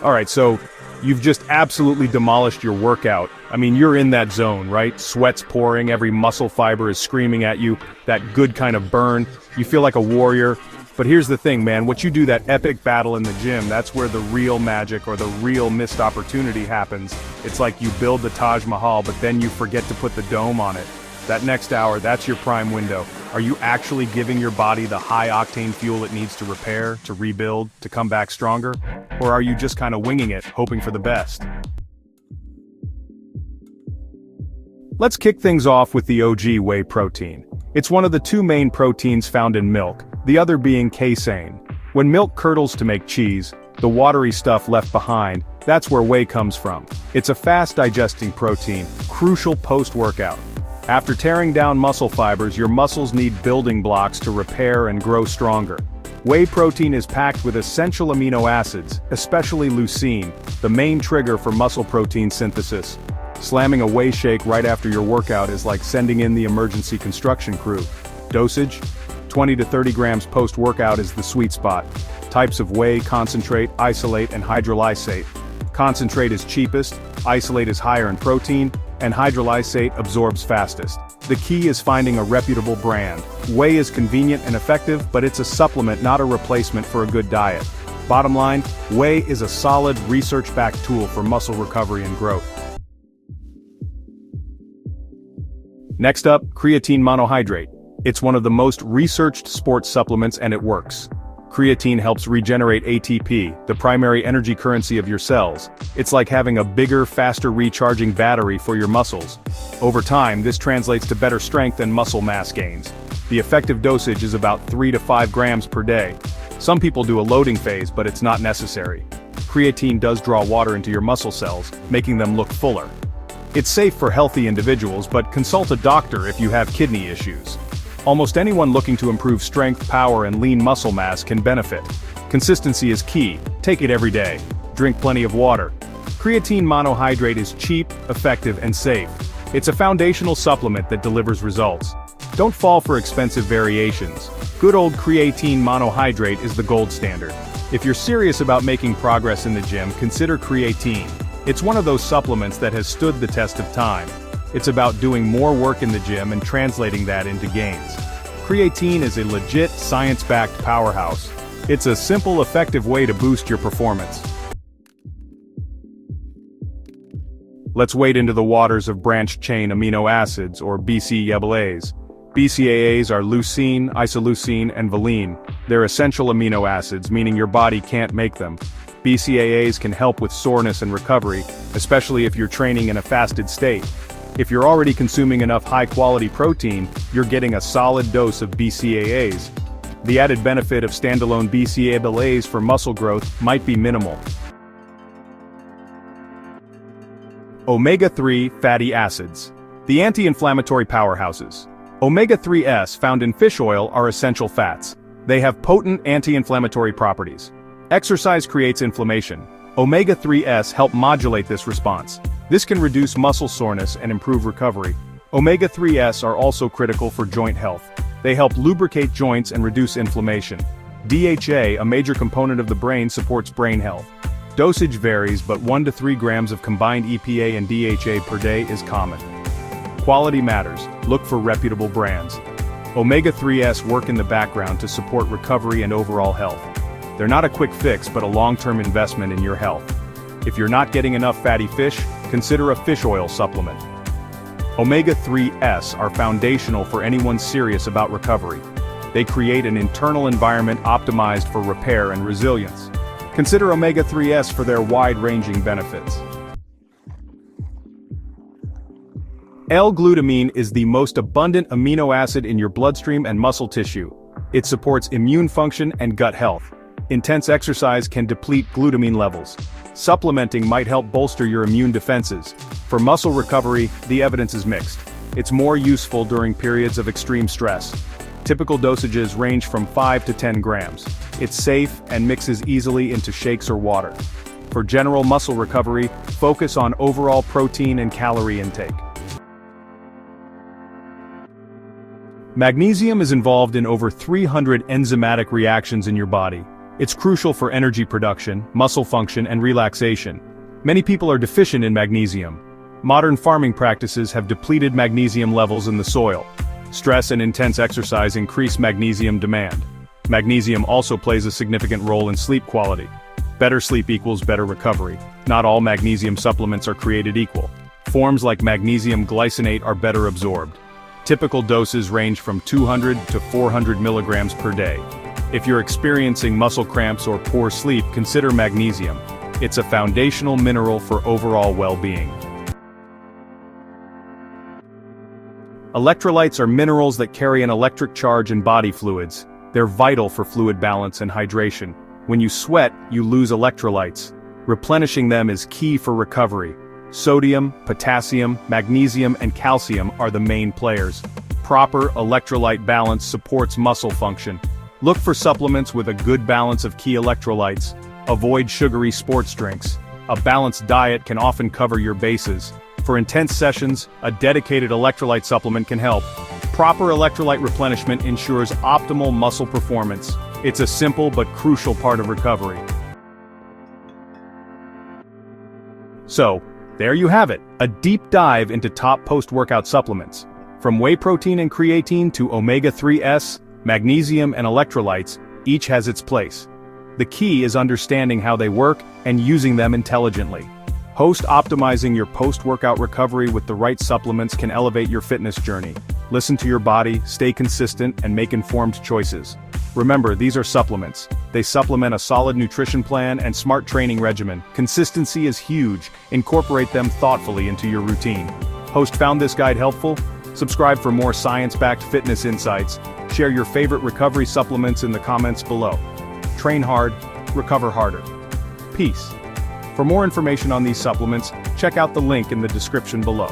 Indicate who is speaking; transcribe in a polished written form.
Speaker 1: Alright, so you've just absolutely demolished your workout. I mean, you're in that zone, right? Sweat's pouring, every muscle fiber is screaming at you, that good kind of burn. You feel like a warrior. But here's the thing, man, what you do that epic battle in the gym, that's where the real magic or the real missed opportunity happens. It's like you build the Taj Mahal, but then you forget to put the dome on it. That next hour, that's your prime window. Are you actually giving your body the high-octane fuel it needs to repair, to rebuild, to come back stronger? Or are you just kind of winging it, hoping for the best? Let's kick things off with the OG whey protein. It's one of the two main proteins found in milk, the other being casein. When milk curdles to make cheese, the watery stuff left behind, that's where whey comes from. It's a fast-digesting protein, crucial post-workout. After tearing down muscle fibers, your muscles need building blocks to repair and grow stronger. Whey protein is packed with essential amino acids, especially leucine, the main trigger for muscle protein synthesis. Slamming a whey shake right after your workout is like sending in the emergency construction crew. Dosage? 20 to 30 grams post-workout is the sweet spot. Types of whey: concentrate, isolate, and hydrolysate. Concentrate is cheapest, isolate is higher in protein, and hydrolysate absorbs fastest. The key is finding a reputable brand. Whey is convenient and effective, but it's a supplement, not a replacement for a good diet. Bottom line, whey is a solid, research-backed tool for muscle recovery and growth. Next up, creatine monohydrate. It's one of the most researched sports supplements and it works. Creatine helps regenerate ATP, the primary energy currency of your cells. It's like having a bigger, faster recharging battery for your muscles. Over time, this translates to better strength and muscle mass gains. The effective dosage is about 3 to 5 grams per day. Some people do a loading phase, but it's not necessary. Creatine does draw water into your muscle cells, making them look fuller. It's safe for healthy individuals, but consult a doctor if you have kidney issues. Almost anyone looking to improve strength, power, and lean muscle mass can benefit. Consistency is key. Take it every day. Drink plenty of water. Creatine monohydrate is cheap, effective, and safe. It's a foundational supplement that delivers results. Don't fall for expensive variations. Good old creatine monohydrate is the gold standard. If you're serious about making progress in the gym, consider creatine. It's one of those supplements that has stood the test of time. It's about doing more work in the gym and translating that into gains. Creatine is a legit, science-backed powerhouse. It's a simple, effective way to boost your performance. Let's wade into the waters of branched-chain amino acids, or BCAAs. BCAAs are leucine, isoleucine, and valine. They're essential amino acids, meaning your body can't make them. BCAAs can help with soreness and recovery, especially if you're training in a fasted state. If you're already consuming enough high-quality protein, you're getting a solid dose of BCAAs. The added benefit of standalone BCAAs for muscle growth might be minimal. Omega-3 fatty acids. The anti-inflammatory powerhouses. Omega-3s found in fish oil are essential fats. They have potent anti-inflammatory properties. Exercise creates inflammation. Omega-3s help modulate this response. This can reduce muscle soreness and improve recovery. Omega-3s are also critical for joint health. They help lubricate joints and reduce inflammation. DHA, a major component of the brain, supports brain health. Dosage varies, but 1 to 3 grams of combined EPA and DHA per day is common. Quality matters. Look for reputable brands. Omega-3s work in the background to support recovery and overall health. They're not a quick fix, but a long-term investment in your health. If you're not getting enough fatty fish, consider a fish oil supplement. Omega-3s are foundational for anyone serious about recovery. They create an internal environment optimized for repair and resilience. Consider omega-3s for their wide-ranging benefits. L-Glutamine is the most abundant amino acid in your bloodstream and muscle tissue. It supports immune function and gut health. Intense exercise can deplete glutamine levels. Supplementing might help bolster your immune defenses. For muscle recovery, the evidence is mixed. It's more useful during periods of extreme stress. Typical dosages range from 5 to 10 grams. It's safe and mixes easily into shakes or water. For general muscle recovery, focus on overall protein and calorie intake. Magnesium is involved in over 300 enzymatic reactions in your body. It's crucial for energy production, muscle function, and relaxation. Many people are deficient in magnesium. Modern farming practices have depleted magnesium levels in the soil. Stress and intense exercise increase magnesium demand. Magnesium also plays a significant role in sleep quality. Better sleep equals better recovery. Not all magnesium supplements are created equal. Forms like magnesium glycinate are better absorbed. Typical doses range from 200 to 400 milligrams per day. If you're experiencing muscle cramps or poor sleep, consider magnesium. It's a foundational mineral for overall well-being. Electrolytes are minerals that carry an electric charge in body fluids. They're vital for fluid balance and hydration. When you sweat, you lose electrolytes. Replenishing them is key for recovery. Sodium, potassium, magnesium, and calcium are the main players. Proper electrolyte balance supports muscle function. Look for supplements with a good balance of key electrolytes. Avoid sugary sports drinks. A balanced diet can often cover your bases. For intense sessions, a dedicated electrolyte supplement can help. Proper electrolyte replenishment ensures optimal muscle performance. It's a simple but crucial part of recovery. So, there you have it, a deep dive into top post-workout supplements. From whey protein and creatine to omega-3s, magnesium and electrolytes, each has its place. The key is understanding how they work and using them intelligently. Optimizing your post-workout recovery with the right supplements can elevate your fitness journey. Listen to your body, stay consistent, and make informed choices. Remember, these are supplements. They supplement a solid nutrition plan and smart training regimen. Consistency is huge. Incorporate them thoughtfully into your routine. Host found this guide helpful? Subscribe for more science-backed fitness insights. Share your favorite recovery supplements in the comments below. Train hard, recover harder. Peace. For more information on these supplements, check out the link in the description below.